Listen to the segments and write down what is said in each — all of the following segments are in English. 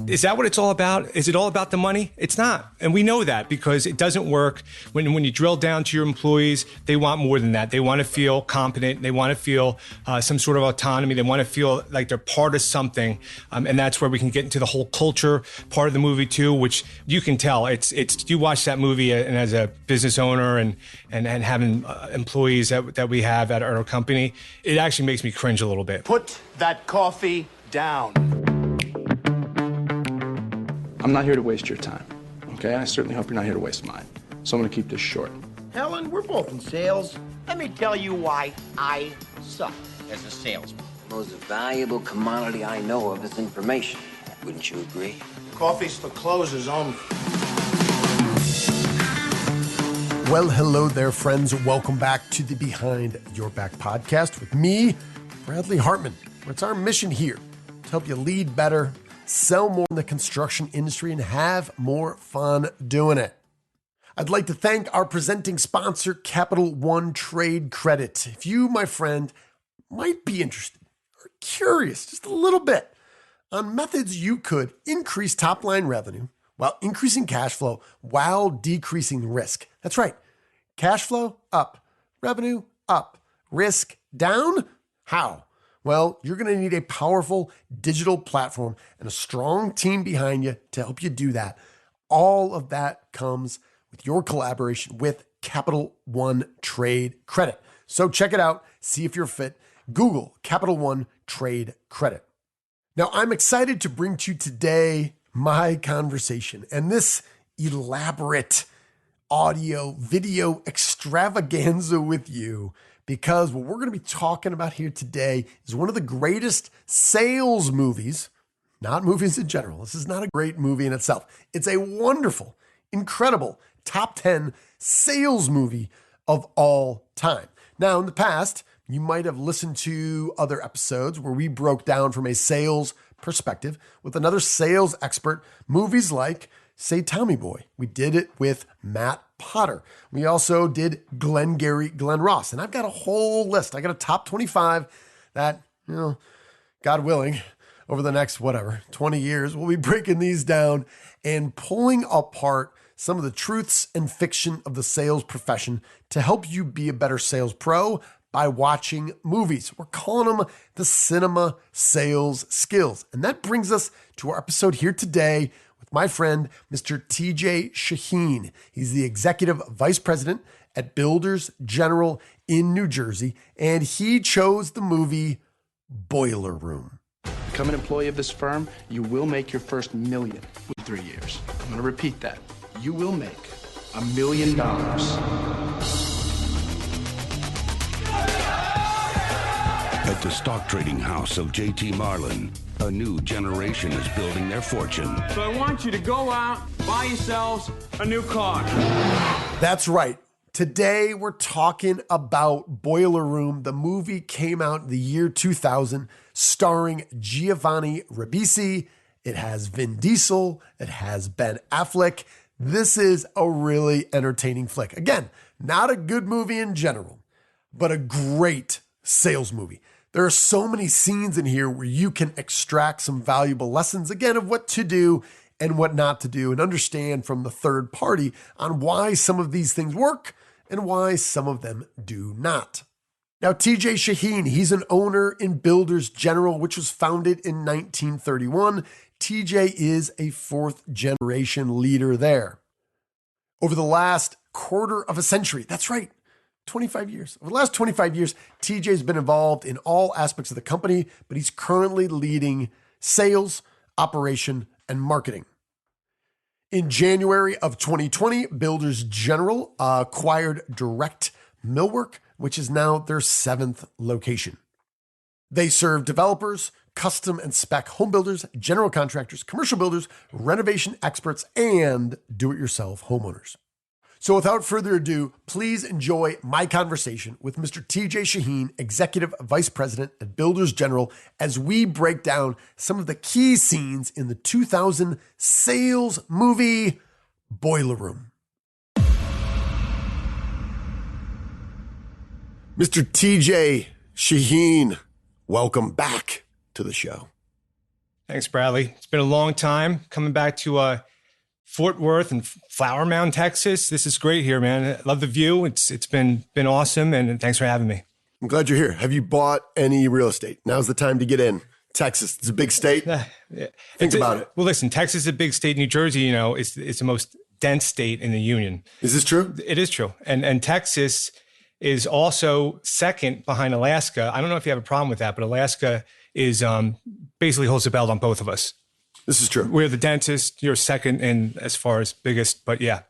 Is that what it's all about? Is it all about the money? It's not. And we know that because it doesn't work. When you drill down to your employees, they want more than that. They want to feel competent. They want to feel some sort of autonomy. They want to feel like they're part of something. And that's where we can get into the whole culture part of the movie too, which you can tell. It's you watch that movie and as a business owner and having employees that we have at our company, it actually makes me cringe a little bit. Put that coffee down. I'm not here to waste your time, okay? I certainly hope you're not here to waste mine. So I'm gonna keep this short. Helen, we're both in sales. Let me tell you why I suck as a salesman. The most valuable commodity I know of is information. Wouldn't you agree? Coffee's for closers only. Well, hello there, friends. Welcome back to the Behind Your Back podcast with me, Bradley Hartman, where it's our mission here to help you lead better, sell more in the construction industry, and have more fun doing it. I'd like to thank our presenting sponsor, Capital One Trade Credit. If you, my friend, might be interested or curious just a little bit on methods you could increase top-line revenue while increasing cash flow while decreasing risk. That's right. Cash flow up, revenue up, risk down. How? Well, you're going to need a powerful digital platform and a strong team behind you to help you do that. All of that comes with your collaboration with Capital One Trade Credit. So check it out. See if you're fit. Google Capital One Trade Credit. Now, I'm excited to bring to you today my conversation and this elaborate audio, video extravaganza with you, because what we're going to be talking about here today is one of the greatest sales movies, not movies in general. This is not a great movie in itself. It's a wonderful, incredible top 10 sales movie of all time. Now, in the past, you might have listened to other episodes where we broke down from a sales perspective with another sales expert, movies like, say, Tommy Boy. We did it with Matt Potter. We also did Glengarry Glen Ross. And I've got a whole list. I got a top 25 that, God willing, over the next, 20 years, we'll be breaking these down and pulling apart some of the truths and fiction of the sales profession to help you be a better sales pro by watching movies. We're calling them the cinema sales skills. And that brings us to our episode here today with my friend, Mr. TJ Shaheen. He's the Executive Vice President at Builders General in New Jersey, and he chose the movie Boiler Room. Become an employee of this firm, you will make your first $1 million in 3 years. I'm gonna repeat that. You will make $1 million. At the stock trading house of J.T. Marlin, a new generation is building their fortune. So I want you to go out, buy yourselves a new car. That's right. Today we're talking about Boiler Room. The movie came out in the year 2000, starring Giovanni Ribisi. It has Vin Diesel. It has Ben Affleck. This is a really entertaining flick. Again, not a good movie in general, but a great sales movie. There are so many scenes in here where you can extract some valuable lessons, again, of what to do and what not to do, and understand from the third party on why some of these things work and why some of them do not. Now, TJ Shaheen, he's an owner in Builders General, which was founded in 1931. TJ is a fourth generation leader there. Over the last quarter of a century, that's right, 25 years. Over the last 25 years, TJ's been involved in all aspects of the company, but he's currently leading sales, operation, and marketing. In January of 2020, Builders General acquired Direct Millwork, which is now their 7th location. They serve developers, custom and spec home builders, general contractors, commercial builders, renovation experts, and do-it-yourself homeowners. So without further ado, please enjoy my conversation with Mr. TJ Shaheen, Executive Vice President at Builders General, as we break down some of the key scenes in the 2000 sales movie Boiler Room. Mr. TJ Shaheen, welcome back to the show. Thanks, Bradley. It's been a long time coming back to Fort Worth and Flower Mound, Texas. This is great here, man. I love the view. It's been awesome, and thanks for having me. I'm glad you're here. Have you bought any real estate? Now's the time to get in. Texas, it's a big state. Think about it. Well, listen, Texas is a big state. New Jersey, it's the most dense state in the union. Is this true? It is true. And Texas is also second behind Alaska. I don't know if you have a problem with that, but Alaska is basically holds the belt on both of us. This is true. We're the dentist. You're second in as far as biggest, but yeah,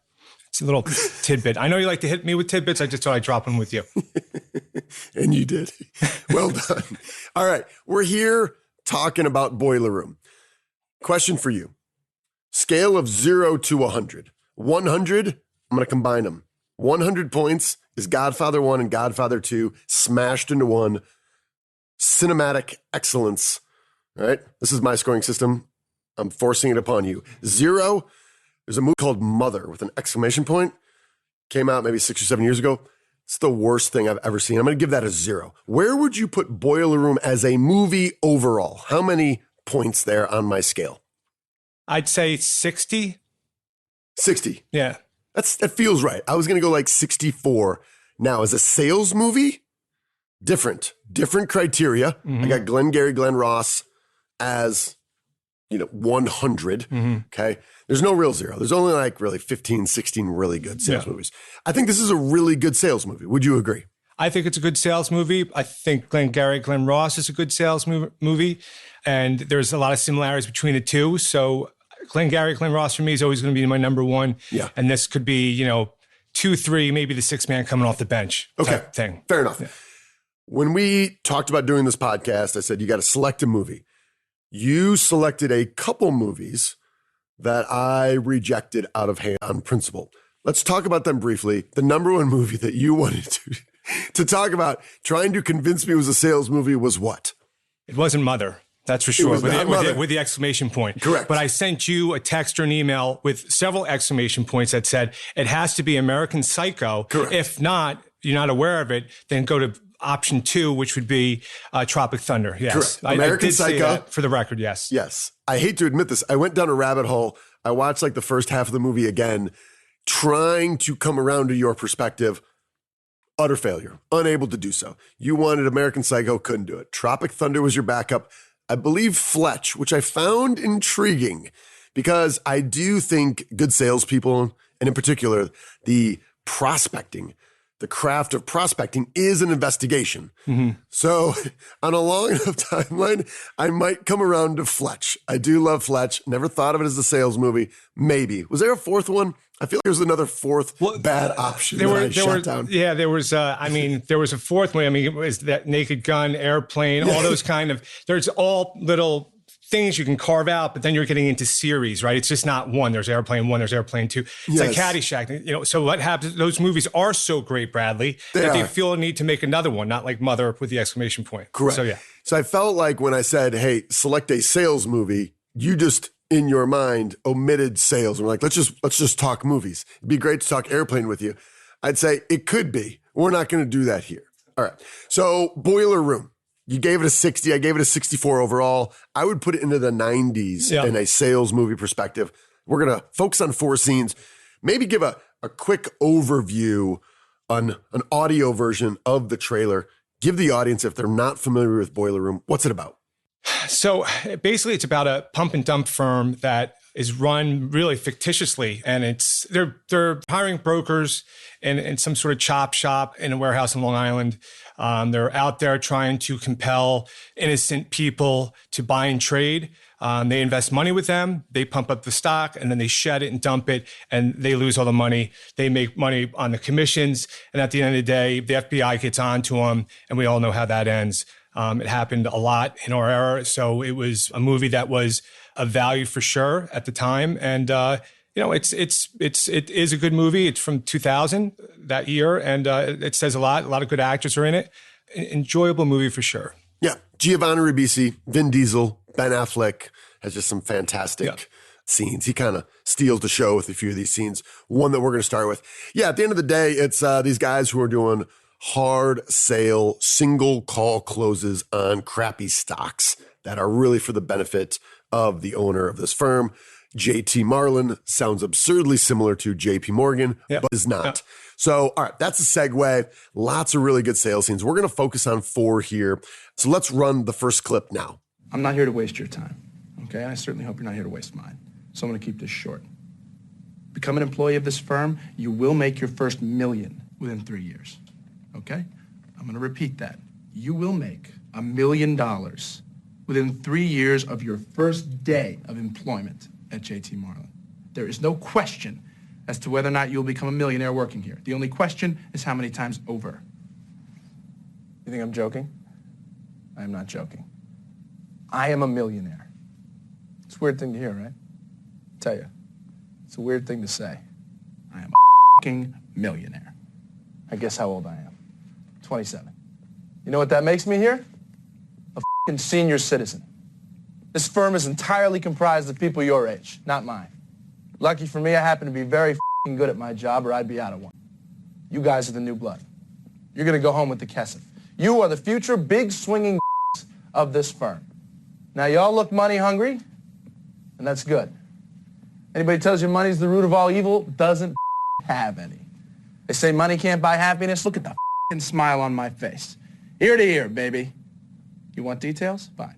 it's a little tidbit. I know you like to hit me with tidbits. I just thought I'd drop them with you. And you did. Well done. All right. We're here talking about Boiler Room. Question for you. Scale of 0 to 100. 100, I'm going to combine them. 100 points is Godfather 1 and Godfather 2 smashed into one. Cinematic excellence. All right. This is my scoring system. I'm forcing it upon you. 0, there's a movie called Mother with an exclamation point. Came out maybe 6 or 7 years ago. It's the worst thing I've ever seen. I'm going to give that a 0. Where would you put Boiler Room as a movie overall? How many points there on my scale? I'd say 60. 60. Yeah. That feels right. I was going to go like 64. Now, as a sales movie, different criteria. I got Glenn Ross as 100. Okay. There's no real 0. There's only like really 15, 16 really good sales movies. I think this is a really good sales movie. Would you agree? I think it's a good sales movie. I think Glenn Ross is a good sales movie. And there's a lot of similarities between the two. So Glenn Ross for me is always going to be my number one. Yeah. And this could be, 2, 3, maybe the sixth man coming off the bench type thing. Fair enough. Yeah. When we talked about doing this podcast, I said, you got to select a movie. You selected a couple movies that I rejected out of hand on principle. Let's talk about them briefly. The number one movie that you wanted to talk about, trying to convince me was a sales movie, was what? It wasn't Mother. That's for sure. With the exclamation point. Correct. But I sent you a text or an email with several exclamation points that said it has to be American Psycho. Correct. If not, you're not aware of it, then go to option 2, which would be Tropic Thunder. Yes. Correct. American I did Psycho. say that for the record, yes. Yes. I hate to admit this. I went down a rabbit hole. I watched like the first half of the movie again, trying to come around to your perspective. Utter failure. Unable to do so. You wanted American Psycho, couldn't do it. Tropic Thunder was your backup. I believe Fletch, which I found intriguing because I do think good salespeople, and in particular, the prospecting, the craft of prospecting is an investigation. So on a long enough timeline, I might come around to Fletch. I do love Fletch. Never thought of it as a sales movie. Maybe. Was there a fourth one? I feel like there was another fourth bad option that I shut down. Yeah, there was, there was a fourth one. It was that Naked Gun, Airplane, all those kind of, there's all little things you can carve out, but then you're getting into series, right? It's just not one. There's Airplane 1, there's Airplane 2. It's like Caddyshack. So what happens, those movies are so great, Bradley, they feel a need to make another one, not like Mother with the exclamation point. Correct. So, yeah. So I felt like when I said, hey, select a sales movie, you just, in your mind, omitted sales. And we're like, let's just talk movies. It'd be great to talk Airplane with you. I'd say it could be. We're not going to do that here. All right. So Boiler Room. You gave it a 60. I gave it a 64 overall. I would put it into the 90s in a sales movie perspective. We're going to focus on 4 scenes. Maybe give a quick overview on an audio version of the trailer. Give the audience, if they're not familiar with Boiler Room, what's it about? So basically it's about a pump and dump firm that is run really fictitiously. And they're hiring brokers in some sort of chop shop in a warehouse in Long Island. They're out there trying to compel innocent people to buy and trade. They invest money with them. They pump up the stock and then they shed it and dump it and they lose all the money. They make money on the commissions. And at the end of the day, the FBI gets onto them and we all know how that ends. It happened a lot in our era. So it was a movie that was of value for sure at the time. And, it is a good movie. It's from 2000, that year. And it says a lot of good actors are in it. Enjoyable movie for sure. Yeah. Giovanni Ribisi, Vin Diesel, Ben Affleck has just some fantastic scenes. He kind of steals the show with a few of these scenes. One that we're going to start with. Yeah. At the end of the day, it's these guys who are doing hard sale, single call closes on crappy stocks that are really for the benefit of the owner of this firm. JT Marlin sounds absurdly similar to JP Morgan, but is not. Yep. So, all right, that's a segue. Lots of really good sales scenes. We're going to focus on 4 here. So let's run the first clip now. I'm not here to waste your time, okay? I certainly hope you're not here to waste mine. So I'm going to keep this short. Become an employee of this firm, you will make your first $1 million within 3 years, okay? I'm going to repeat that. You will make $1 million within 3 years of your first day of employment at JT Marlin. There is no question as to whether or not you'll become a millionaire working here. The only question is how many times over. You think I'm joking? I am not joking. I am a millionaire. It's a weird thing to hear, right? I'll tell you, it's a weird thing to say. I am a fucking millionaire. I guess how old I am. 27. You know what that makes me here? A fucking senior citizen. This firm is entirely comprised of people your age, not mine. Lucky for me, I happen to be very f***ing good at my job, or I'd be out of one. You guys are the new blood. You're going to go home with the Kesef. You are the future big swinging of this firm. Now, y'all look money hungry, and that's good. Anybody tells you money's the root of all evil doesn't have any. They say money can't buy happiness. Look at the f***ing smile on my face. Ear to ear, baby. You want details? Fine.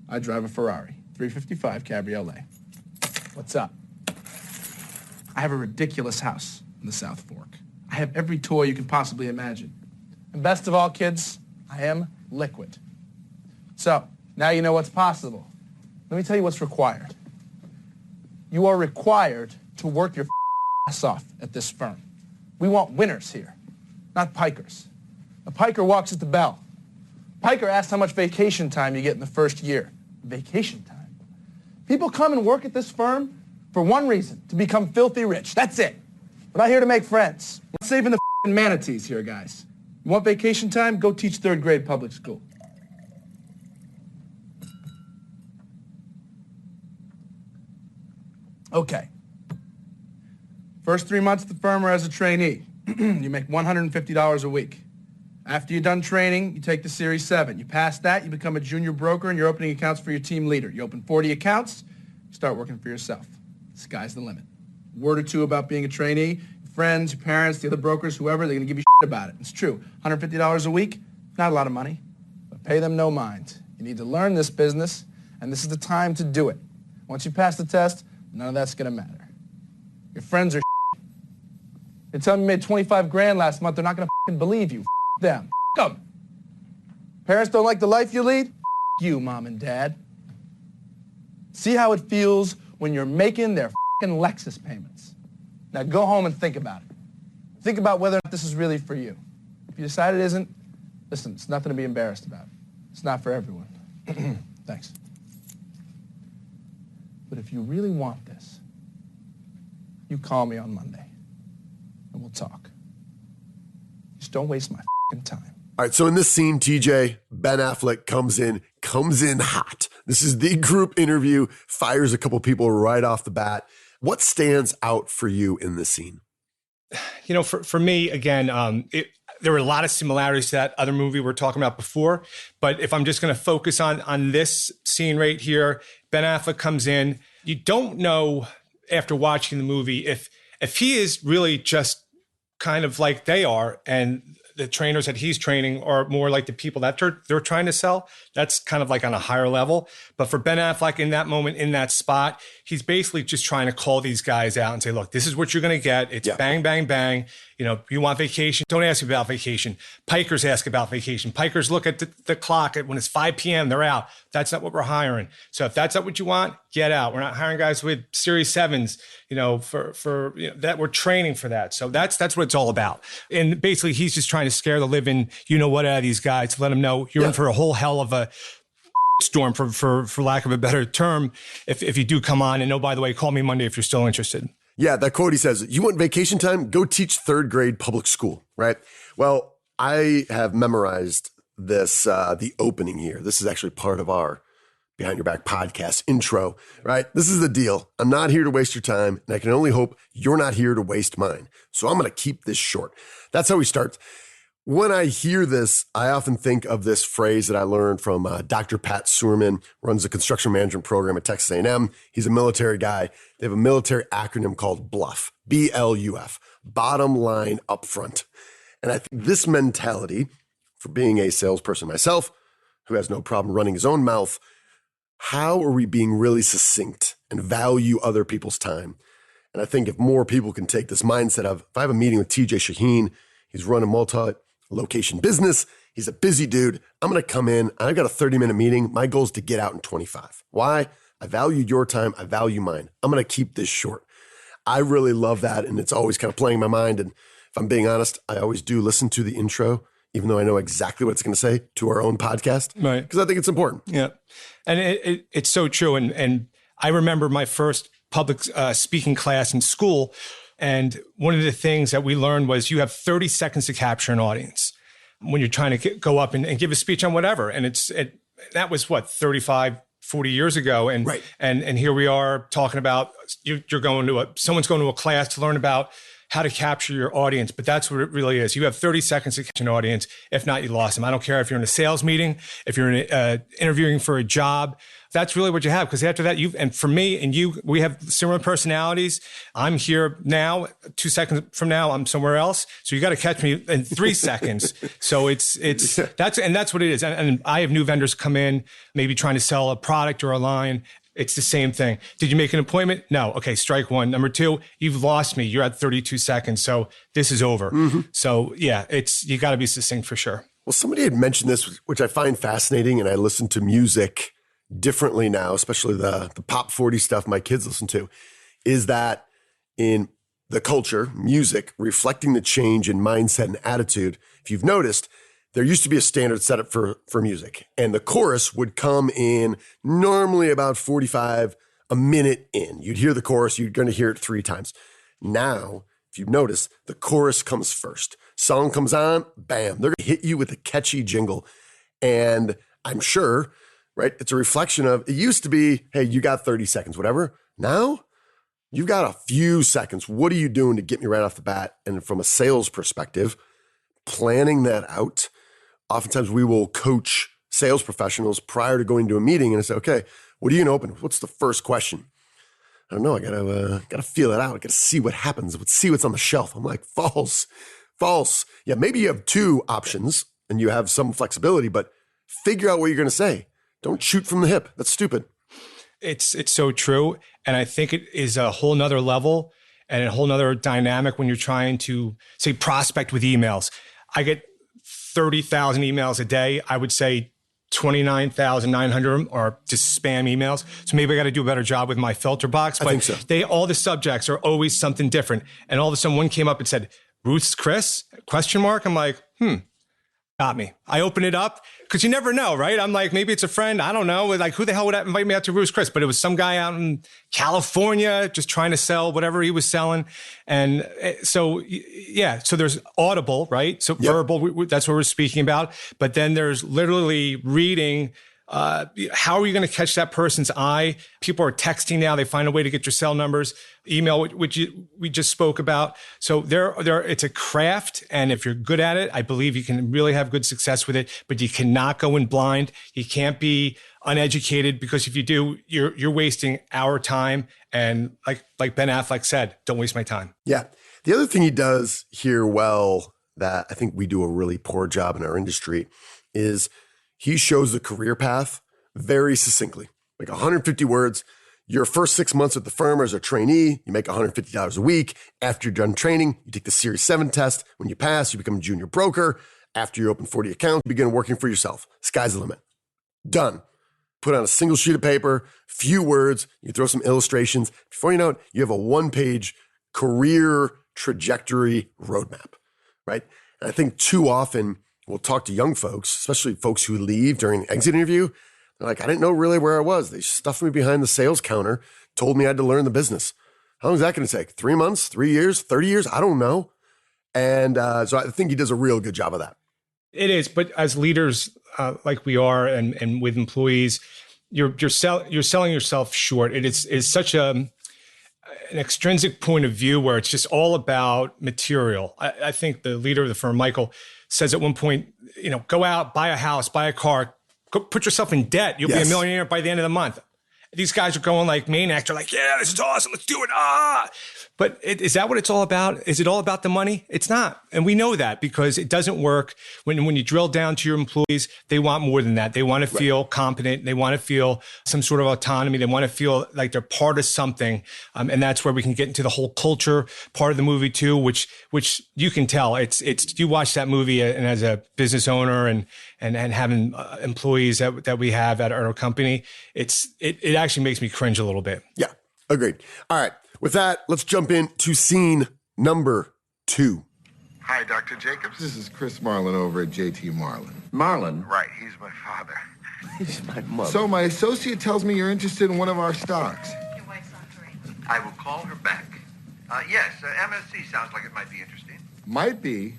I drive a Ferrari, 355 Cabriolet. What's up? I have a ridiculous house in the South Fork. I have every toy you can possibly imagine. And best of all, kids, I am liquid. So, now you know what's possible. Let me tell you what's required. You are required to work your ass off at this firm. We want winners here, not pikers. A piker walks at the bell. Piker asks how much vacation time you get in the first year. Vacation time? People come and work at this firm for one reason, to become filthy rich. That's it. We're not here to make friends. We're saving the manatees here, guys. You want vacation time? Go teach 3rd grade public school. Okay. First 3 months at the firm are as a trainee. You make $150 a week. After you're done training, you take the Series 7. You pass that, you become a junior broker, and you're opening accounts for your team leader. You open 40 accounts, you start working for yourself. The sky's the limit. A word or two about being a trainee. Your friends, your parents, the other brokers, whoever, they're going to give you shit about it. It's true. $150 a week, not a lot of money, but pay them no mind. You need to learn this business, and this is the time to do it. Once you pass the test, none of that's going to matter. Your friends are They tell me you made 25 grand last month, they're not going to believe you. Them. Them. Parents don't like the life you lead? You, Mom and Dad. See how it feels when you're making their Lexus payments. Now go home and think about it. Think about whether or not this is really for you. If you decide it isn't, listen, it's nothing to be embarrassed about. It's not for everyone. Thanks. But if you really want this, you call me on Monday and we'll talk. Just don't waste my time. All right, so in this scene, TJ, Ben Affleck comes in hot. This is the group interview, fires a couple people right off the bat. What stands out for you in this scene? You know, for me, again, there were a lot of similarities to that other movie we were talking about before. But if I'm just going to focus on this scene right here, Ben Affleck comes in. You don't know after watching the movie if he is really just kind of like they are, and the trainers that he's training are more like the people that they're trying to sell. That's kind of like on a higher level. But for Ben Affleck in that moment, in that spot, he's basically just trying to call these guys out and say, look, this is what you're going to get. It's bang, bang, bang. You know, you want vacation? Don't ask about vacation. Pikers ask about vacation. Pikers look at the clock when it's 5 p.m. They're out. That's not what we're hiring. So if that's not what you want, get out. We're not hiring guys with Series 7s, you know, for you know, that we're training for that. So that's what it's all about. And basically he's just trying to scare the living, you know what, out of these guys to let them know you're in for a whole hell of a storm, for lack of a better term, if you do come on. And oh, by the way, call me Monday if you're still interested. Yeah, that quote he says, you want vacation time? Go teach 3rd grade public school, right? Well, I have memorized this, the opening here. This is actually part of our Behind Your Back podcast intro, right? This is the deal. I'm not here to waste your time, and I can only hope you're not here to waste mine. So I'm going to keep this short. That's how he starts. When I hear this, I often think of this phrase that I learned from Dr. Pat Sewerman, runs the construction management program at Texas A&M. He's a military guy. They have a military acronym called BLUF, B-L-U-F, bottom line upfront. And I think this mentality, for being a salesperson myself, who has no problem running his own mouth, how are we being really succinct and value other people's time? And I think if more people can take this mindset of, if I have a meeting with TJ Shaheen, he's running multi-location business, he's a busy dude, I'm going to come in, I've got a 30-minute meeting. My goal is to get out in 25. Why? I value your time. I value mine. I'm going to keep this short. I really love that, and it's always kind of playing in my mind. And if I'm being honest, I always do listen to the intro, even though I know exactly what it's going to say, to our own podcast, right? Because I think it's important. Yeah, and it's so true. And I remember my first public speaking class in school, and one of the things that we learned was you have 30 seconds to capture an audience when you're trying to go up and give a speech on whatever. And that was what, 35, 40 years ago. And, right. and here we are talking about someone's going to a class to learn about how to capture your audience, but that's what it really is. You have 30 seconds to catch an audience. If not, you lost them. I don't care if you're in a sales meeting, if you're interviewing for a job. That's really what you have. Because after that, and for me and you, we have similar personalities. I'm here now. 2 seconds from now, I'm somewhere else. So you got to catch me in 3 seconds. So that's what it is. And I have new vendors come in, maybe trying to sell a product or a line. It's the same thing. Did you make an appointment? No. Okay, strike one. Number two, you've lost me. You're at 32 seconds. So this is over. Mm-hmm. So yeah, you got to be succinct for sure. Well, somebody had mentioned this, which I find fascinating, and I listen to music differently now, especially the pop 40 stuff my kids listen to, is that in the culture, music, reflecting the change in mindset and attitude. If you've noticed, there used to be a standard setup for music, and the chorus would come in normally about 45 a minute in. You'd hear the chorus, you're going to hear it 3 times. Now, if you've noticed, the chorus comes first. Song comes on, bam, they're going to hit you with a catchy jingle. And I'm sure, right, it's a reflection of, it used to be, hey, you got 30 seconds, whatever. Now, you've got a few seconds. What are you doing to get me right off the bat? And from a sales perspective, planning that out. Oftentimes we will coach sales professionals prior to going to a meeting and say, okay, what are you going to open? What's the first question? I don't know. I gotta feel it out. I gotta see what happens. See what's on the shelf. I'm like, false. Yeah, maybe you have 2 options and you have some flexibility, but figure out what you're going to say. Don't shoot from the hip. That's stupid. It's so true. And I think it is a whole nother level and a whole nother dynamic when you're trying to, say, prospect with emails. I get 30,000 emails a day. I would say 29,900 are just spam emails. So maybe I got to do a better job with my filter box. But I think so. All the subjects are always something different. And all of a sudden one came up and said, Ruth's Chris? ? I'm like, got me. I open it up because you never know, right? I'm like, maybe it's a friend. I don't know. Like, who the hell would invite me out to Ruth's Chris? But it was some guy out in California just trying to sell whatever he was selling. And so, yeah, so there's audible, right? So yep. Verbal, that's what we're speaking about. But then there's literally reading. How are you going to catch that person's eye? People are texting now. They find a way to get your cell numbers, email, which we just spoke about. So it's a craft. And if you're good at it, I believe you can really have good success with it, but you cannot go in blind. You can't be uneducated, because if you do, you're wasting our time. And like Ben Affleck said, don't waste my time. Yeah. The other thing he does here well that I think we do a really poor job in our industry is he shows the career path very succinctly, like 150 words. Your first 6 months at the firm as a trainee, you make $150 a week. After you're done training, you take the Series 7 test. When you pass, you become a junior broker. After you open 40 accounts, you begin working for yourself. Sky's the limit. Done. Put on a single sheet of paper, few words, you throw some illustrations. Before you know it, you have a 1-page career trajectory roadmap, right? And I think too often we'll talk to young folks, especially folks who leave during an exit interview. They're like, I didn't know really where I was. They stuffed me behind the sales counter, told me I had to learn the business. How long is that going to take? 3 months, 3 years, 30 years? I don't know. And so I think he does a real good job of that. It is. But as leaders like we are and with employees, you're selling yourself short. It is such a, an extrinsic point of view where it's just all about material. I think the leader of the firm, Michael, says at one point, go out, buy a house, buy a car, go put yourself in debt. You'll be a millionaire by the end of the month. These guys are going like maniacs. They're like, yeah, this is awesome. Let's do it. But is that what it's all about? Is it all about the money? It's not. And we know that because it doesn't work. When you drill down to your employees, they want more than that. They want to feel competent. They want to feel some sort of autonomy. They want to feel like they're part of something. And that's where we can get into the whole culture part of the movie too, which you can tell. It's you watch that movie and as a business owner and having employees that we have at our company, it actually makes me cringe a little bit. Yeah, agreed. All right. With that, let's jump into scene number 2. Hi, Dr. Jacobs. This is Chris Marlin over at JT Marlin. Marlin? Right, he's my father. He's my mother. So my associate tells me you're interested in one of our stocks. Your wife's on break. I will call her back. Yes, MSC sounds like it might be interesting. Might be.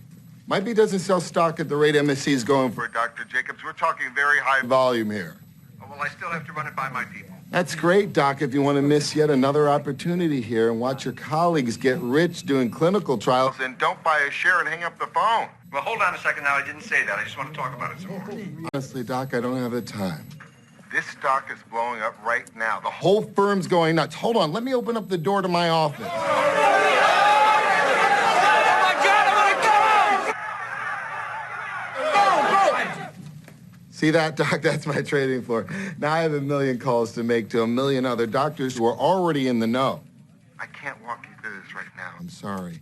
Might be doesn't sell stock at the rate MSC is going for, Dr. Jacobs. We're talking very high volume here. Oh, well, I still have to run it by my people. That's great, Doc, if you want to miss yet another opportunity here and watch your colleagues get rich doing clinical trials. Then don't buy a share and hang up the phone. Well, hold on a second now. I didn't say that. I just want to talk about it some more. Honestly, Doc, I don't have the time. This stock is blowing up right now. The whole firm's going nuts. Hold on, let me open up the door to my office. See that, Doc? That's my trading floor. Now I have 1 million calls to make to 1 million other doctors who are already in the know. I can't walk you through this right now. I'm sorry.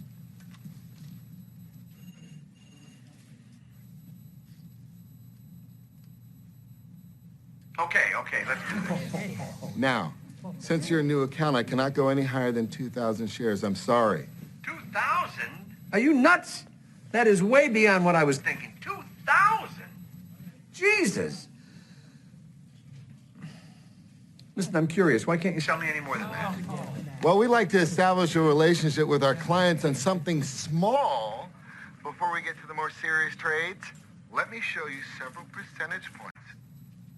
Okay, let's do this. Now, since you're a new account, I cannot go any higher than 2,000 shares. I'm sorry. 2,000? Are you nuts? That is way beyond what I was thinking. 2,000? Jesus. Listen, I'm curious. Why can't you Tell me any more than that. Well, we like to establish a relationship with our clients on something small before we get to the more serious trades. Let me show you several percentage points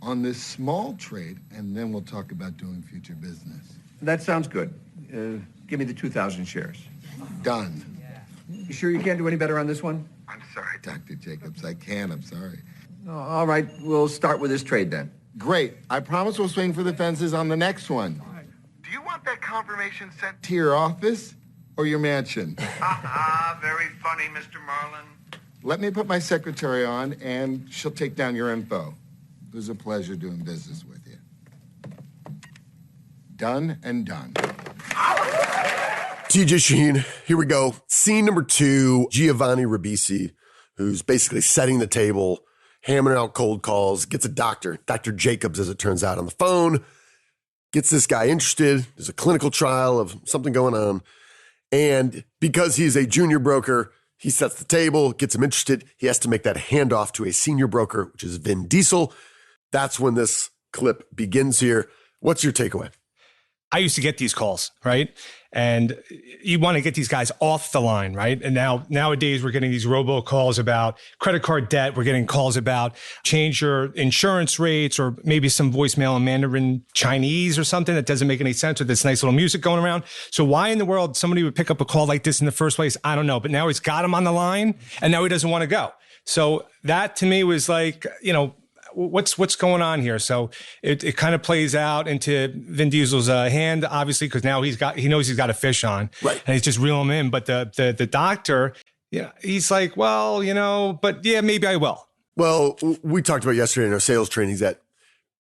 on this small trade, and then we'll talk about doing future business. That sounds good. Give me the 2,000 shares. Done. You sure you can't do any better on this one? I'm sorry, Dr. Jacobs. I can't. I'm sorry. Oh, all right. We'll start with this trade then. Great. I promise we'll swing for the fences on the next one. Do you want that confirmation sent To your office or your mansion? Very funny, Mr. Marlin. Let me put my secretary on, and she'll take down your info. It was a pleasure doing business with you. Done and done. TJ Shaheen, here we go. Scene number 2, Giovanni Ribisi, who's basically setting the table, hammering out cold calls, gets a Dr. Jacobs, as it turns out, on the phone, gets this guy interested. There's a clinical trial of something going on. And because he's a junior broker, he sets the table, gets him interested. He has to make that handoff to a senior broker, which is Vin Diesel. That's when this clip begins here. What's your takeaway? I used to get these calls, right? And you want to get these guys off the line, right? And nowadays we're getting these robocalls about credit card debt. We're getting calls about change your insurance rates, or maybe some voicemail in Mandarin Chinese or something that doesn't make any sense with this nice little music going around. So why in the world somebody would pick up a call like this in the first place? I don't know. But now he's got him on the line and now he doesn't want to go. So that to me was like, what's going on here? So it kind of plays out into Vin Diesel's hand, obviously, because now he knows he's got a fish on, right? And he's just reeling him in. But the doctor, he's like, well, but yeah, maybe I will. Well, we talked about yesterday in our sales trainings that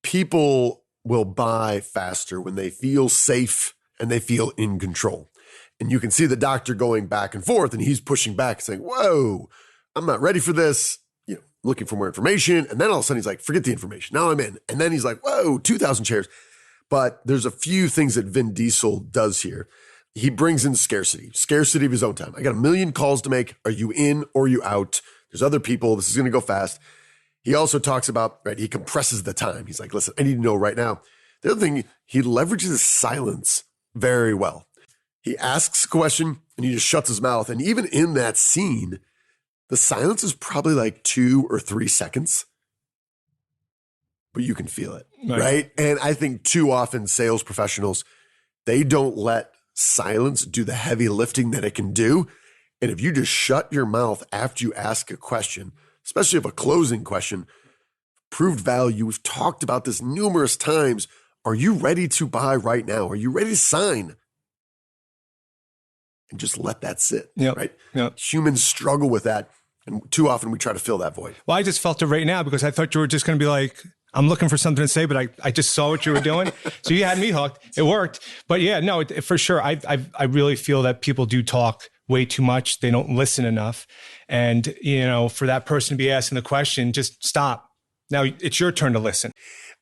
people will buy faster when they feel safe and they feel in control. And you can see the doctor going back and forth, and he's pushing back, saying, whoa, I'm not ready for this. Looking for more information. And then all of a sudden he's like, forget the information. Now I'm in. And then he's like, whoa, 2,000 shares. But there's a few things that Vin Diesel does here. He brings in scarcity of his own time. I got 1 million calls to make. Are you in or are you out? There's other people. This is going to go fast. He also talks about, right, he compresses the time. He's like, listen, I need to know right now. The other thing, he leverages silence very well. He asks a question and he just shuts his mouth. And even in that scene, the silence is probably like 2 or 3 seconds, but you can feel it, right? And I think too often sales professionals, they don't let silence do the heavy lifting that it can do. And if you just shut your mouth after you ask a question, especially if a closing question, proved value, we've talked about this numerous times. Are you ready to buy right now? Are you ready to sign? And just let that sit, right? Yep. Humans struggle with that. And too often we try to fill that void. Well, I just felt it right now because I thought you were just going to be like, I'm looking for something to say, but I just saw what you were doing. So you had me hooked. It worked. But yeah, no, for sure. I really feel that people do talk way too much. They don't listen enough. And, for that person to be asking the question, just stop. Now it's your turn to listen.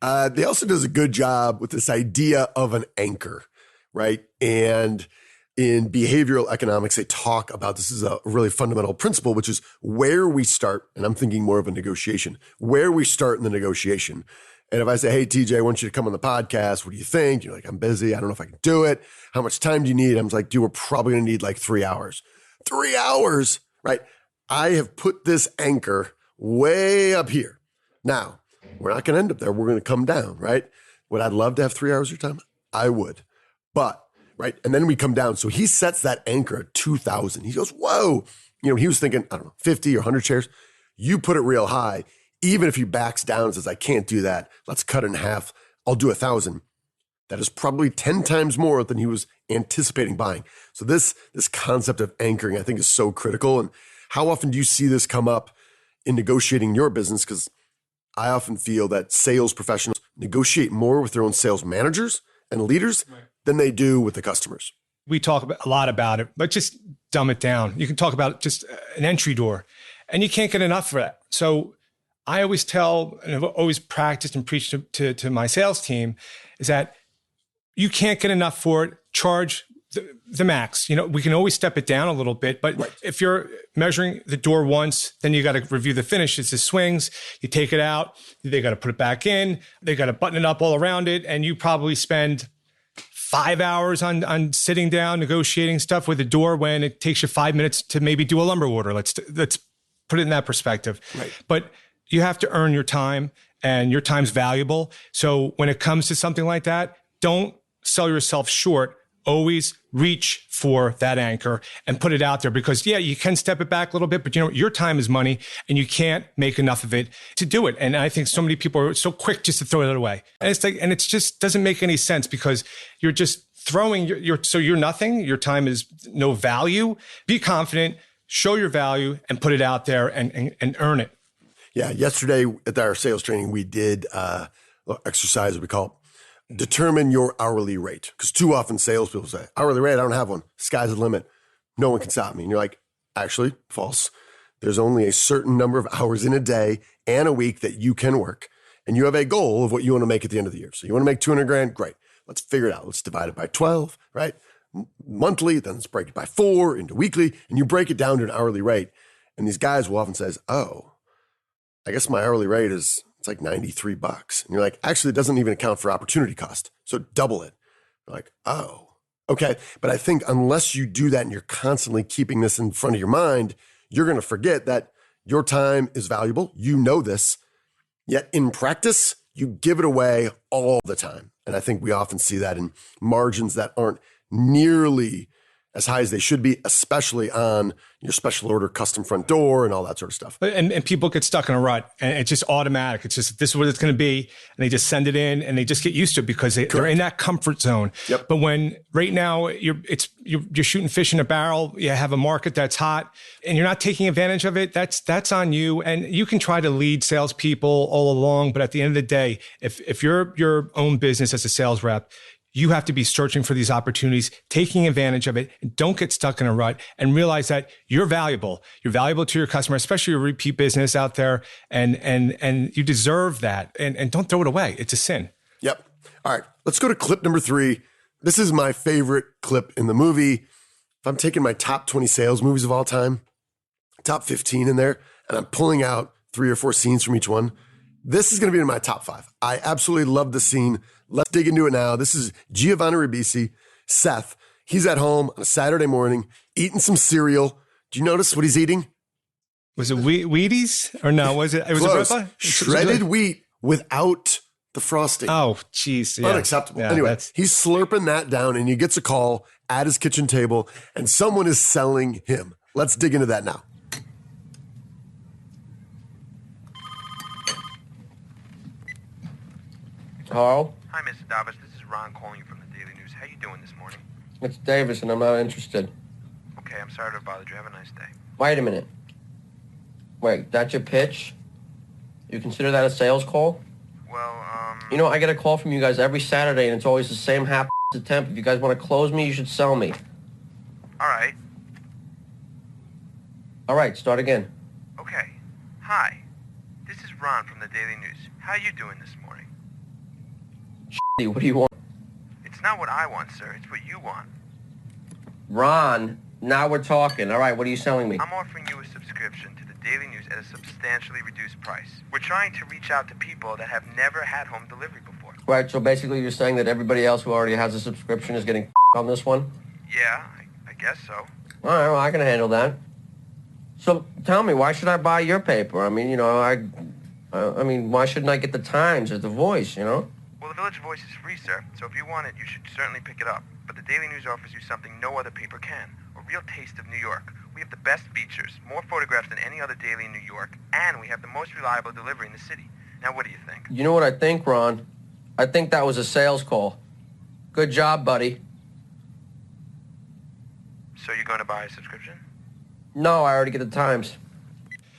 They also does a good job with this idea of an anchor, right? And in behavioral economics, they talk about this is a really fundamental principle, which is where we start. And I'm thinking more of a negotiation, where we start in the negotiation. And if I say, hey, TJ, I want you to come on the podcast. What do you think? You're like, I'm busy. I don't know if I can do it. How much time do you need? I'm like, dude, we're probably going to need like 3 hours. 3 hours, right? I have put this anchor way up here. Now, we're not going to end up there. We're going to come down, right? Would I love to have 3 hours of your time? I would. But right. And then we come down. So he sets that anchor at 2,000. He goes, whoa. He was thinking, I don't know, 50 or 100 shares. You put it real high. Even if he backs down and says, I can't do that. Let's cut it in half. I'll do 1,000. That is probably 10 times more than he was anticipating buying. So this concept of anchoring, I think, is so critical. And how often do you see this come up in negotiating your business? Because I often feel that sales professionals negotiate more with their own sales managers and leaders than they do with the customers. We talk a lot about it, but just dumb it down. You can talk about just an entry door, and you can't get enough for that. So I always tell, and I've always practiced and preached to my sales team, is that you can't get enough for it. Charge the max. We can always step it down a little bit, but if you're measuring the door once, then you got to review the finishes, the swings. You take it out, they got to put it back in, they got to button it up all around it, and you probably spend 5 hours on sitting down, negotiating stuff with the door when it takes you 5 minutes to maybe do a lumber order. Let's put it in that perspective. Right. But you have to earn your time, and your time's valuable. So when it comes to something like that, don't sell yourself short. Always reach for that anchor and put it out there, because you can step it back a little bit, but your time is money and you can't make enough of it to do it. And I think so many people are so quick just to throw it away. And it's just doesn't make any sense, because you're just throwing so you're nothing. Your time is no value. Be confident, show your value, and put it out there and earn it. Yeah. Yesterday at our sales training, we did exercise we call determine your hourly rate. Because too often salespeople say, hourly rate, I don't have one. Sky's the limit. No one can stop me. And you're like, actually, false. There's only a certain number of hours in a day and a week that you can work. And you have a goal of what you want to make at the end of the year. So you want to make 200 grand? Great. Let's figure it out. Let's divide it by 12, right? Monthly, then let's break it by 4 into weekly. And you break it down to an hourly rate. And these guys will often say, oh, I guess my hourly rate is, it's like $93. And you're like, actually, it doesn't even account for opportunity cost. So double it. You're like, oh, okay. But I think unless you do that and you're constantly keeping this in front of your mind, you're going to forget that your time is valuable. You know this. Yet in practice, you give it away all the time. And I think we often see that in margins that aren't nearly as high as they should be, especially on your special order custom front door and all that sort of stuff. And people get stuck in a rut, and it's just automatic. It's just, this is what it's going to be. And they just send it in and they just get used to it because they're in that comfort zone. Yep. But when right now you're shooting fish in a barrel, you have a market that's hot and you're not taking advantage of it, that's on you. And you can try to lead salespeople all along, but at the end of the day, if you're your own business as a sales rep, you have to be searching for these opportunities, taking advantage of it, and don't get stuck in a rut, and realize that you're valuable. You're valuable to your customer, especially your repeat business out there, and you deserve that. And don't throw it away. It's a sin. Yep. All right. Let's go to clip number 3. This is my favorite clip in the movie. If I'm taking my top 20 sales movies of all time, top 15 in there, and I'm pulling out 3 or 4 scenes from each one, this is going to be in my top 5. I absolutely love the scene. Let's dig into it now. This is Giovanni Ribisi, Seth. He's at home on a Saturday morning eating some cereal. Do you notice what he's eating? Was it Wheaties? Or no, was it? It was Close. a Rippa? Shredded wheat without the frosting. Oh, jeez. Yeah. Unacceptable. Yeah, Anyway, he's slurping that down and he gets a call at his kitchen table and someone is selling him. Let's dig into that now. Hello? Hi, Mr. Davis. This is Ron calling you from the Daily News. How you doing this morning? It's Davis, and I'm not interested. Okay, I'm sorry to have bothered you. Have a nice day. Wait a minute. Wait, that's your pitch? You consider that a sales call? Well, You know, I get a call from you guys every Saturday, and it's always the same half attempt. If you guys want to close me, you should sell me. all right. All right, start again. Okay. Hi. This is Ron from the Daily News. How you doing this morning? What do you want? It's not what I want, sir. It's what you want. Ron, now we're talking. All right, what are you selling me? I'm offering you a subscription to the Daily News at a substantially reduced price. We're trying to reach out to people that have never had home delivery before. Right, so basically you're saying that everybody else who already has a subscription is getting on this one? Yeah, I guess so. All right, well, I can handle that. So tell me, why should I buy your paper? I mean, you know, I mean, why shouldn't I get the Times or the Voice, you know? Well, the Village Voice is free, sir, so if you want it, you should certainly pick it up. But the Daily News offers you something no other paper can, a real taste of New York. We have the best features, more photographs than any other daily in New York, and we have the most reliable delivery in the city. Now, what do you think? You know what I think, Ron? I think that was a sales call. Good job, buddy. So you're going to buy a subscription? No, I already get the Times.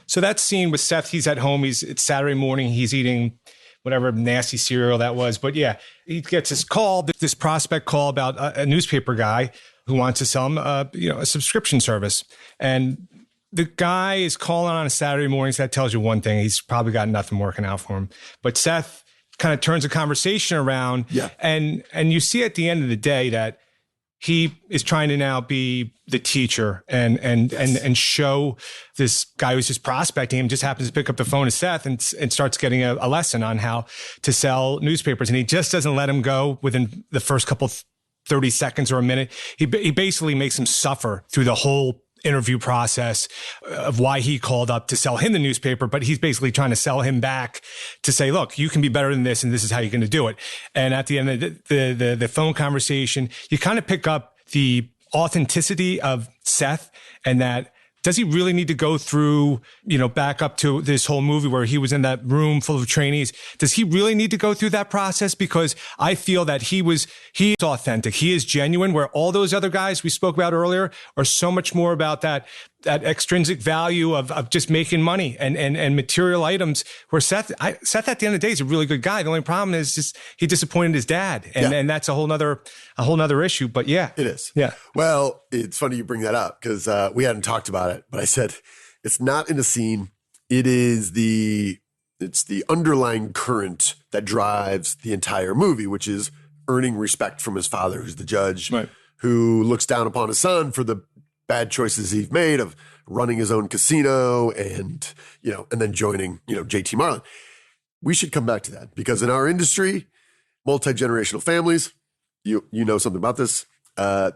So that scene with Seth, he's at home. It's Saturday morning. He's eating whatever nasty cereal that was. But yeah, he gets this call, this prospect call about a newspaper guy who wants to sell him a subscription service. And the guy is calling on a Saturday morning. So that tells you one thing. He's probably got nothing working out for him. But Seth kind of turns the conversation around. Yeah. And you see at the end of the day that he is trying to now be the teacher and show this guy who's just prospecting him, just happens to pick up the phone to Seth and starts getting a lesson on how to sell newspapers. And he just doesn't let him go within the first couple 30 seconds or a minute. He basically makes him suffer through the whole interview process of why he called up to sell him the newspaper, but he's basically trying to sell him back to say, look, you can be better than this, and this is how you're going to do it. And at the end of the phone conversation, you kind of pick up the authenticity of Seth, and that does he really need to go through, back up to this whole movie where he was in that room full of trainees? Does he really need to go through that process? Because I feel that he is authentic. He is genuine, where all those other guys we spoke about earlier are so much more about that extrinsic value of just making money and material items, where Seth at the end of the day is a really good guy. The only problem is just he disappointed his dad. And that's a whole nother issue. But yeah. It is. Yeah. Well, it's funny you bring that up because we hadn't talked about it, but I said it's not in a scene. It's the underlying current that drives the entire movie, which is earning respect from his father, who's the judge, right, who looks down upon his son for the bad choices he's made of running his own casino and then joining, JT Marlin. We should come back to that because in our industry, multi-generational families, you know something about this,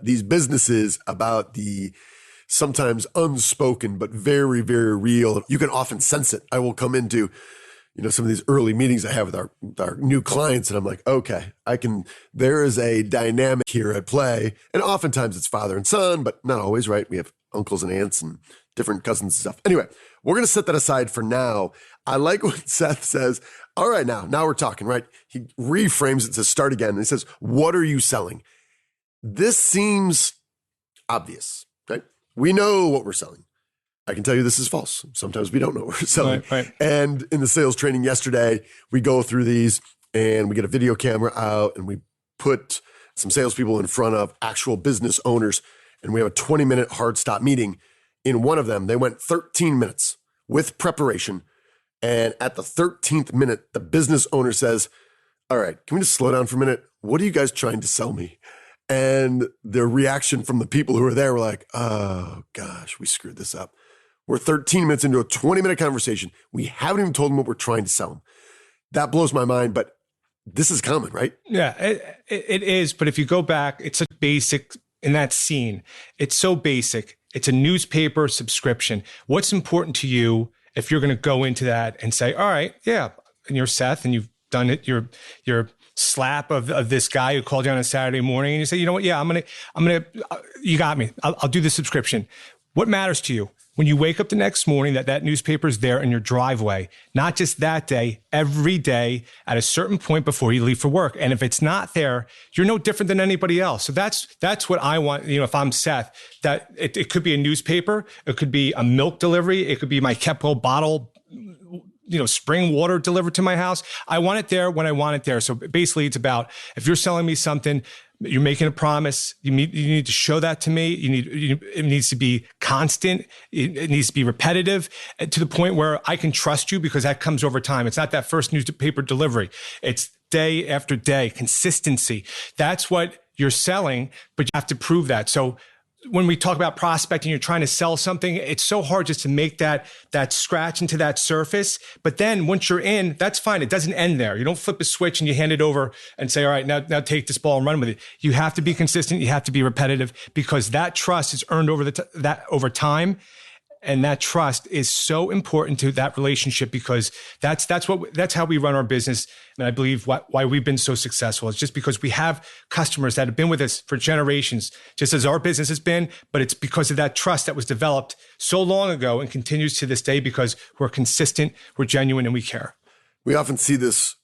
these businesses about the sometimes unspoken, but very, very real. You can often sense it. I will come into, some of these early meetings I have with our new clients, and I'm like, okay, there is a dynamic here at play. And oftentimes it's father and son, but not always, right? We have uncles and aunts and different cousins and stuff. Anyway, we're going to set that aside for now. I like when Seth says, all right, now we're talking, right? He reframes it to start again. And he says, what are you selling? This seems obvious, right? We know what we're selling. I can tell you this is false. Sometimes we don't know what we're selling. Right. And in the sales training yesterday, we go through these and we get a video camera out and we put some salespeople in front of actual business owners. And we have a 20-minute hard stop meeting. In one of them, they went 13 minutes with preparation. And at the 13th minute, the business owner says, all right, can we just slow down for a minute? What are you guys trying to sell me? And the reaction from the people who were there were like, oh gosh, we screwed this up. We're 13 minutes into a 20-minute conversation. We haven't even told them what we're trying to sell them. That blows my mind, but this is common, right? Yeah, it is. But if you go back, it's a basic in that scene. It's so basic. It's a newspaper subscription. What's important to you if you're going to go into that and say, all right, yeah, and you're Seth and you've done it, your slap of this guy who called you on a Saturday morning, and you say, you know what? Yeah, I'm gonna. You got me. I'll do the subscription. What matters to you? When you wake up the next morning, that newspaper is there in your driveway, not just that day, every day at a certain point before you leave for work. And if it's not there, you're no different than anybody else. So that's what I want. If I'm Seth, that it could be a newspaper, it could be a milk delivery, it could be my Kepco bottle, spring water delivered to my house. I want it there when I want it there. So basically it's about, if you're selling me something, you're making a promise. You need to show that to me. It needs to be constant. It needs to be repetitive to the point where I can trust you, because that comes over time. It's not that first newspaper delivery. It's day after day, consistency. That's what you're selling, but you have to prove that. So when we talk about prospecting, you're trying to sell something, it's so hard just to make that scratch into that surface. But then once you're in, that's fine. It doesn't end there. You don't flip a switch and you hand it over and say, all right, now take this ball and run with it. You have to be consistent. You have to be repetitive, because that trust is earned over time. And that trust is so important to that relationship, because that's how we run our business. And I believe why we've been so successful. It's just because we have customers that have been with us for generations, just as our business has been, but it's because of that trust that was developed so long ago and continues to this day, because we're consistent, we're genuine, and we care. We often see this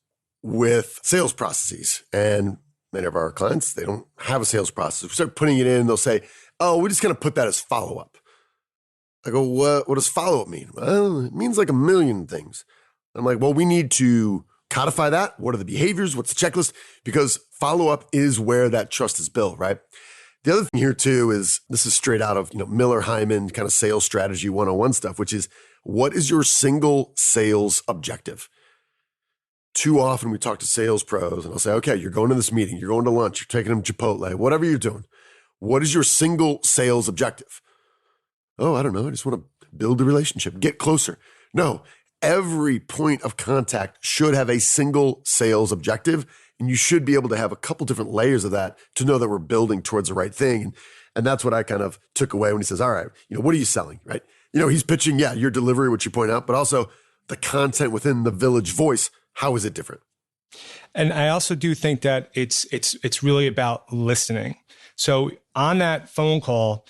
with sales processes, and many of our clients, they don't have a sales process. We start putting it in, they'll say, oh, we're just going to put that as follow-up. I go, what does follow-up mean? Well, it means like a million things. I'm like, well, we need to codify that. What are the behaviors? What's the checklist? Because follow-up is where that trust is built, right? The other thing here too is, this is straight out of Miller Hyman kind of sales strategy 101 stuff, which is, what is your single sales objective? Too often we talk to sales pros and I'll say, okay, you're going to this meeting, you're going to lunch, you're taking them Chipotle, whatever you're doing. What is your single sales objective? Oh, I don't know. I just want to build a relationship, get closer. No, every point of contact should have a single sales objective, and you should be able to have a couple different layers of that to know that we're building towards the right thing. And that's what I kind of took away when he says, all right, what are you selling, right? He's pitching, your delivery, which you point out, but also the content within the Village voice. How is it different? And I also do think that it's really about listening. So on that phone call,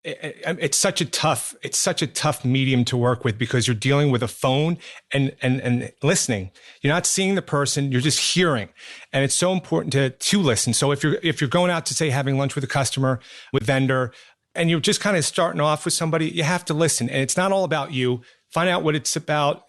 it's such a tough medium to work with, because you're dealing with a phone and listening. You're not seeing the person, you're just hearing. And it's so important to listen. So if you're going out to, say, having lunch with a customer, with vendor, and you're just kind of starting off with somebody, you have to listen. And it's not all about you. Find out what it's about,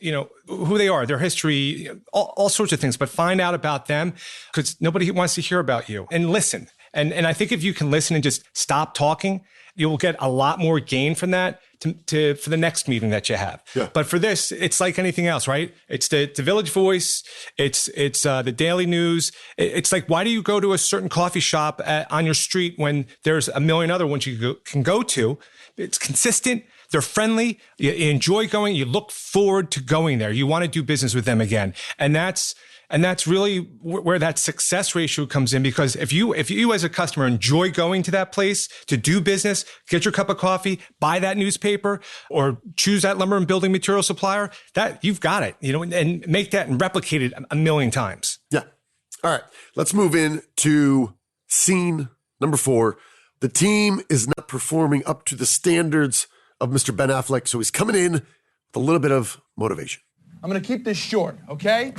who they are, their history, all sorts of things, but find out about them, because nobody wants to hear about you. And listen. And I think if you can listen and just stop talking, you will get a lot more gain from that for the next meeting that you have. Yeah. But for this, it's like anything else, right? It's the Village Voice. It's the daily news. It's like, why do you go to a certain coffee shop on your street when there's a million other ones you can go to? It's consistent. They're friendly. You enjoy going. You look forward to going there. You want to do business with them again. And that's really where that success ratio comes in, because if you as a customer enjoy going to that place to do business, get your cup of coffee, buy that newspaper, or choose that lumber and building material supplier, that you've got it, and make that and replicate it a million times. Yeah. All right. Let's move in to scene number 4. The team is not performing up to the standards of Mr. Ben Affleck, so he's coming in with a little bit of motivation. I'm going to keep this short, okay?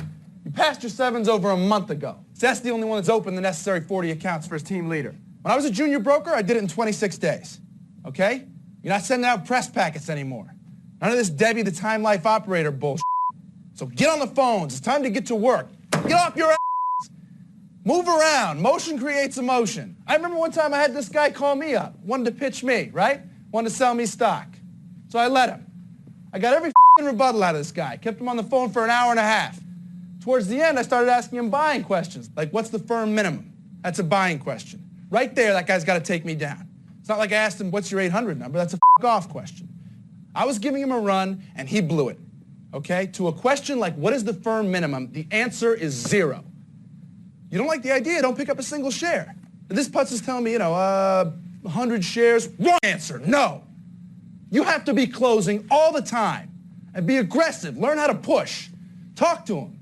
You passed your 7s over a month ago. Seth's the only one that's opened the necessary 40 accounts for his team leader. When I was a junior broker, I did it in 26 days, okay? You're not sending out press packets anymore. None of this Debbie the Time Life operator bullshit. So get on the phones. It's time to get to work. Get off your ass. Move around. Motion creates emotion. I remember one time I had this guy call me up, wanted to pitch me, right? Wanted to sell me stock. So I let him. I got every rebuttal out of this guy. Kept him on the phone for an hour and a half. Towards the end, I started asking him buying questions, like, what's the firm minimum? That's a buying question. Right there, that guy's got to take me down. It's not like I asked him, what's your 800 number? That's a off question. I was giving him a run, and he blew it, okay? To a question like, what is the firm minimum? The answer is 0. You don't like the idea, don't pick up a single share. This putz is telling me, 100 shares. Wrong answer, no. You have to be closing all the time and be aggressive. Learn how to push. Talk to him.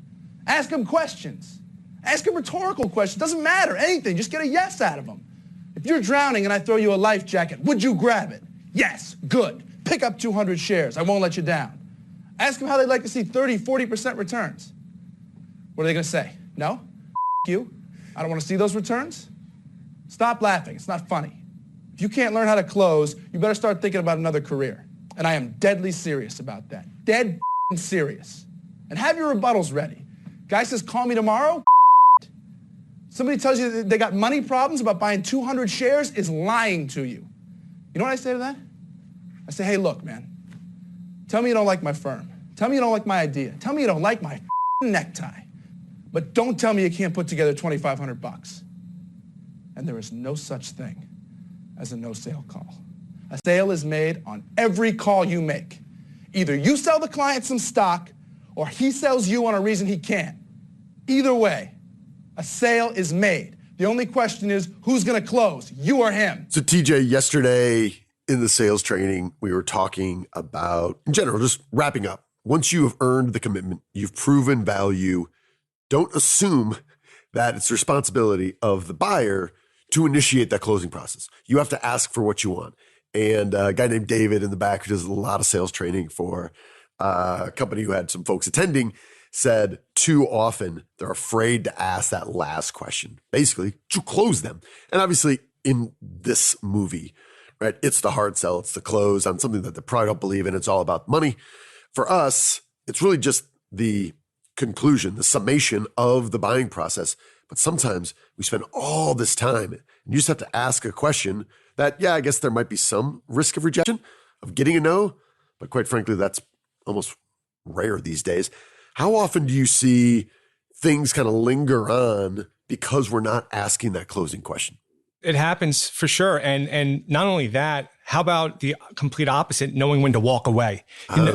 Ask them questions. Ask them rhetorical questions. Doesn't matter, anything. Just get a yes out of them. If you're drowning and I throw you a life jacket, would you grab it? Yes, good. Pick up 200 shares. I won't let you down. Ask them how they'd like to see 30, 40% returns. What are they going to say? No? You? I don't want to see those returns? Stop laughing. It's not funny. If you can't learn how to close, you better start thinking about another career. And I am deadly serious about that. Dead serious. And have your rebuttals ready. Guy says, call me tomorrow. Somebody tells you that they got money problems about buying 200 shares is lying to you. You know what I say to that? I say, hey, look, man. Tell me you don't like my firm. Tell me you don't like my idea. Tell me you don't like my necktie. But don't tell me you can't put together $2,500. And there is no such thing as a no-sale call. A sale is made on every call you make. Either you sell the client some stock or he sells you on a reason he can't. Either way, a sale is made. The only question is who's going to close, you or him? So TJ, yesterday in the sales training, we were talking about, in general, just wrapping up. Once you have earned the commitment, you've proven value, don't assume that it's the responsibility of the buyer to initiate that closing process. You have to ask for what you want. And a guy named David in the back who does a lot of sales training for a company who had some folks attending said too often they're afraid to ask that last question, basically to close them. And obviously in this movie, right, it's the hard sell, it's the close on something that they probably don't believe in. It's all about money. For us, it's really just the conclusion, the summation of the buying process. But sometimes we spend all this time and you just have to ask a question that, yeah, I guess there might be some risk of rejection, of getting a no, but quite frankly, that's almost rare these days. How often do you see things kind of linger on because we're not asking that closing question? It happens for sure. And not only that, how about the complete opposite, knowing when to walk away,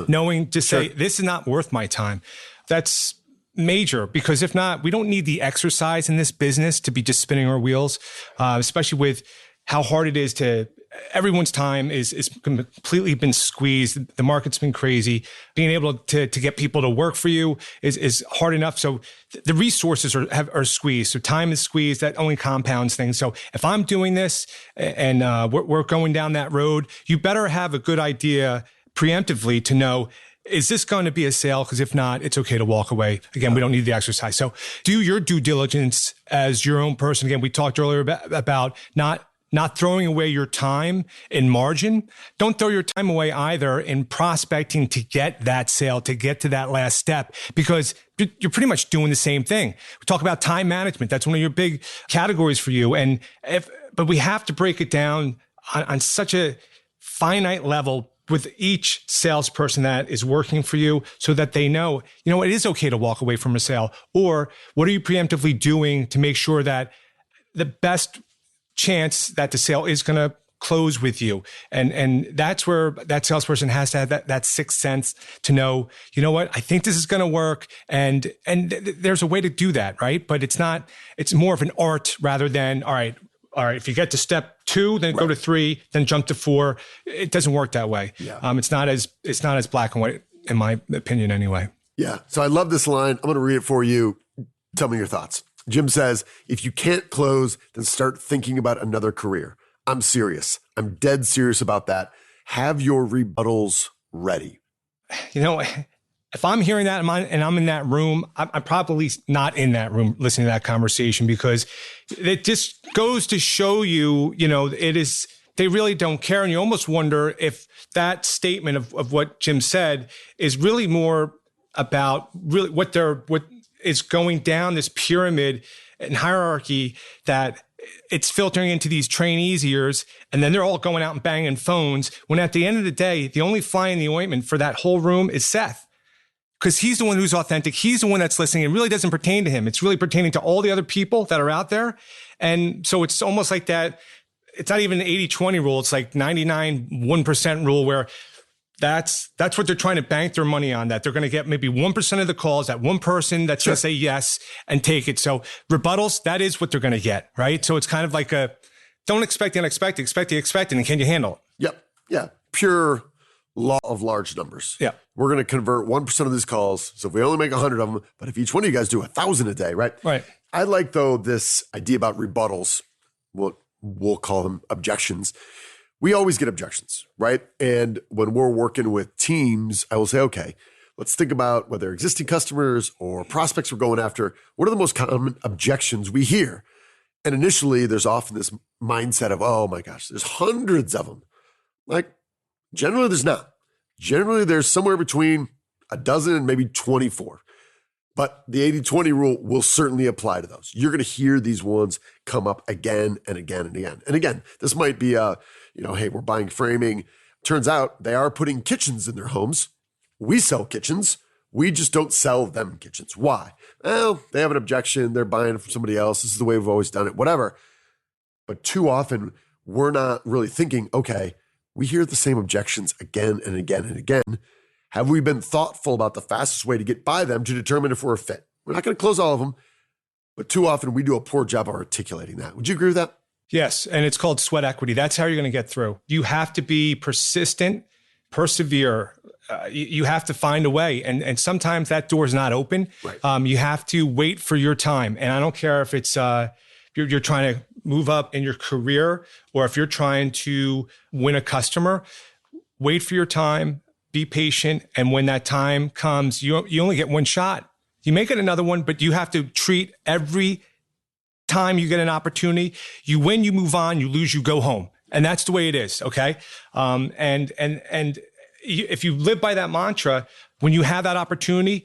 knowing to say, this is not worth my time. That's major, because if not, we don't need the exercise in this business to be just spinning our wheels, especially with how hard it is to, everyone's time is completely been squeezed. The market's been crazy. Being able to get people to work for you is hard enough. So the resources are squeezed. So time is squeezed. That only compounds things. So if I'm doing this and we're going down that road, you better have a good idea preemptively to know, is this going to be a sale? Because if not, it's okay to walk away. Again, we don't need the exercise. So do your due diligence as your own person. Again, we talked earlier about not throwing away your time in margin. Don't throw your time away either in prospecting to get that sale, to get to that last step, because you're pretty much doing the same thing. We talk about time management. That's one of your big categories for you. But we have to break it down on such a finite level with each salesperson that is working for you, so that they know, it is okay to walk away from a sale. Or what are you preemptively doing to make sure that the best chance that the sale is going to close with you? And that's where that salesperson has to have that sixth sense to know, what, I think this is going to work. And there's a way to do that, right? But it's more of an art rather than, all right, if you get to step 2, then go to 3, then jump to 4. It doesn't work that way. Yeah. It's not as black and white, in my opinion, anyway. Yeah. So I love this line. I'm going to read it for you. Tell me your thoughts. Jim says, if you can't close, then start thinking about another career. I'm serious. I'm dead serious about that. Have your rebuttals ready. If I'm hearing that and I'm in that room, I'm probably not in that room listening to that conversation, because it just goes to show you, they really don't care. And you almost wonder if that statement of what Jim said is really more about really what is going down this pyramid and hierarchy, that it's filtering into these trainees' ears, and then they're all going out and banging phones, when at the end of the day, the only fly in the ointment for that whole room is Seth. Because he's the one who's authentic. He's the one that's listening. It really doesn't pertain to him. It's really pertaining to all the other people that are out there. And so it's almost like that. It's not even an 80-20 rule. It's like 99-1% rule, where that's what they're trying to bank their money on, that they're going to get maybe 1% of the calls, that one person that's going to say yes and take it. So rebuttals, that is what they're going to get, right? So it's kind of like don't expect the unexpected, expect the expected, and can you handle it? Yep. Yeah. Pure law of large numbers. Yeah. We're going to convert 1% of these calls. So if we only make 100 of them, but if each one of you guys do 1,000 a day, right? Right. I like, though, this idea about rebuttals. We'll call them objections. We always get objections, right? And when we're working with teams, I will say, okay, let's think about whether existing customers or prospects we're going after, what are the most common objections we hear? And initially, there's often this mindset of, oh my gosh, there's hundreds of them. Like, generally, there's not. Generally, there's somewhere between a dozen and maybe 24. But the 80-20 rule will certainly apply to those. You're going to hear these ones come up again and again and again. And again, this might be hey, we're buying framing. Turns out they are putting kitchens in their homes. We sell kitchens. We just don't sell them kitchens. Why? Well, they have an objection. They're buying it from somebody else. This is the way we've always done it, whatever. But too often, we're not really thinking, okay, we hear the same objections again and again and again. Have we been thoughtful about the fastest way to get by them to determine if we're a fit? We're not going to close all of them, but too often we do a poor job of articulating that. Would you agree with that? Yes, and it's called sweat equity. That's how you're going to get through. You have to be persistent, persevere. You have to find a way, and sometimes that door is not open. Right. You have to wait for your time, and I don't care if it's you're trying to move up in your career or if you're trying to win a customer. Wait for your time. Be patient, and when that time comes, you only get one shot. You make it another one, but you have to treat every time you get an opportunity. You win, you move on. You lose, you go home, and that's the way it is. Okay, and if you live by that mantra, when you have that opportunity,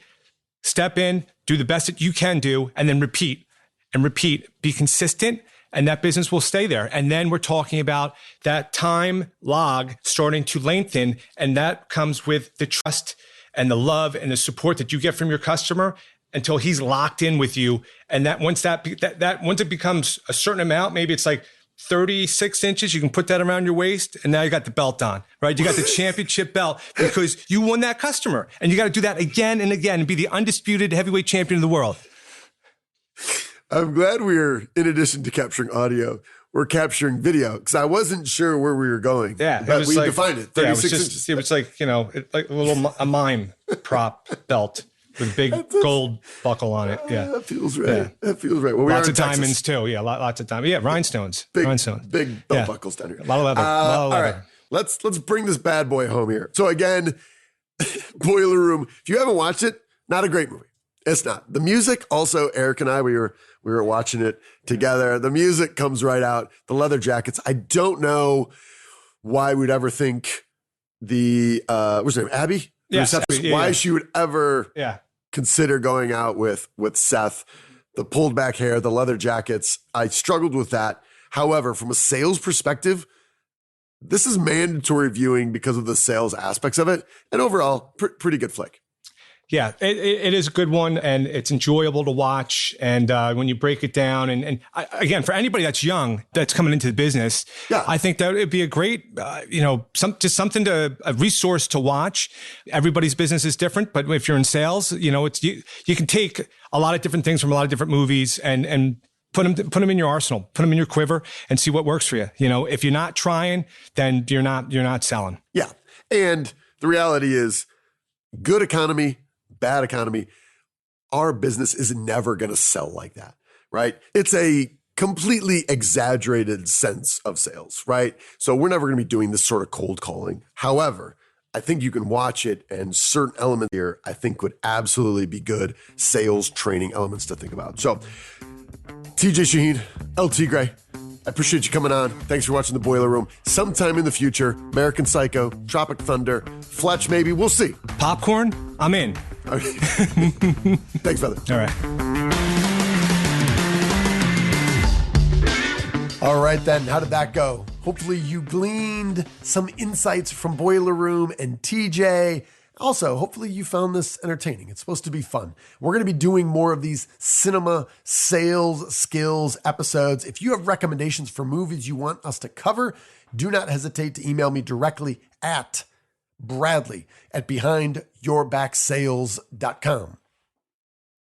step in, do the best that you can do, and then repeat and repeat. Be consistent. And that business will stay there. And then we're talking about that time log starting to lengthen. And that comes with the trust and the love and the support that you get from your customer until he's locked in with you. And that once once it becomes a certain amount, maybe it's like 36 inches, you can put that around your waist. And now you got the belt on, right? You got the championship belt because you won that customer. And you got to do that again and again and be the undisputed heavyweight champion of the world. I'm glad we're, in addition to capturing audio, we're capturing video because I wasn't sure where we were going. Yeah, but we defined it. 36 inches. It was like, like a mime prop belt with a big gold buckle on it. Yeah, that feels right. Yeah. That feels right. Well, lots of diamonds too. Yeah, lots of diamonds. Yeah, rhinestones. Big belt Yeah. buckles down here. A lot of leather. All right, let's bring this bad boy home here. So again, Boiler Room. If you haven't watched it, not a great movie. It's not. The music, also, Eric and I, we were watching it together. The music comes right out. The leather jackets. I don't know why we'd ever think what's her name? Abby? Yes, Abby, why she would ever consider going out with Seth. The pulled back hair, the leather jackets. I struggled with that. However, from a sales perspective, this is mandatory viewing because of the sales aspects of it. And overall, pretty good flick. Yeah, it is a good one, and it's enjoyable to watch. And when you break it down, and again, for anybody that's young, that's coming into the business, I think that it'd be a great, a resource to watch. Everybody's business is different, but if you're in sales, you can take a lot of different things from a lot of different movies and put them in your arsenal, put them in your quiver, and see what works for you. If you're not trying, then you're not selling. Yeah, and the reality is, good economy, bad economy, our business is never going to sell like that, right? It's a completely exaggerated sense of sales, right? So we're never going to be doing this sort of cold calling. However, I think you can watch it, and certain elements here I think would absolutely be good sales training elements to think about. So TJ Shaheen, LT Gray, I appreciate you coming on. Thanks for watching The Boiler Room. Sometime in the future, American Psycho, Tropic Thunder, Fletch maybe, we'll see. Popcorn? I'm in. Okay. Thanks, brother. All right. All right, then. How did that go? Hopefully you gleaned some insights from Boiler Room and TJ. Also, hopefully you found this entertaining. It's supposed to be fun. We're going to be doing more of these cinema sales skills episodes. If you have recommendations for movies you want us to cover, do not hesitate to email me directly at Bradley at behindyourbacksales.com.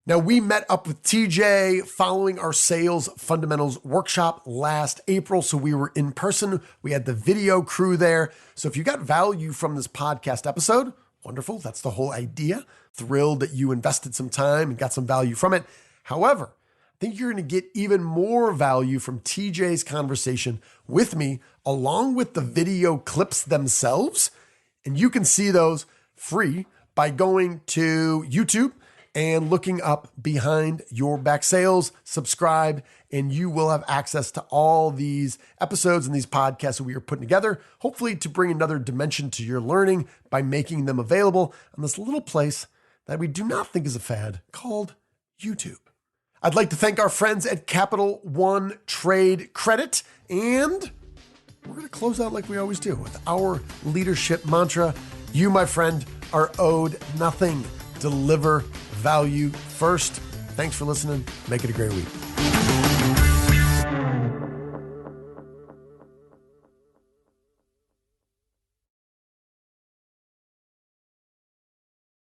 Now, we met up with TJ following our sales fundamentals workshop last April. So we were in person. We had the video crew there. So if you got value from this podcast episode, wonderful. That's the whole idea. Thrilled that you invested some time and got some value from it. However, I think you're going to get even more value from TJ's conversation with me, along with the video clips themselves. And you can see those free by going to YouTube and looking up Behind Your Back Sales. Subscribe, and you will have access to all these episodes and these podcasts that we are putting together, hopefully to bring another dimension to your learning by making them available on this little place that we do not think is a fad called YouTube. I'd like to thank our friends at Capital One Trade Credit, and we're going to close out like we always do with our leadership mantra. You, my friend, are owed nothing. Deliver value first. Thanks for listening. Make it a great week.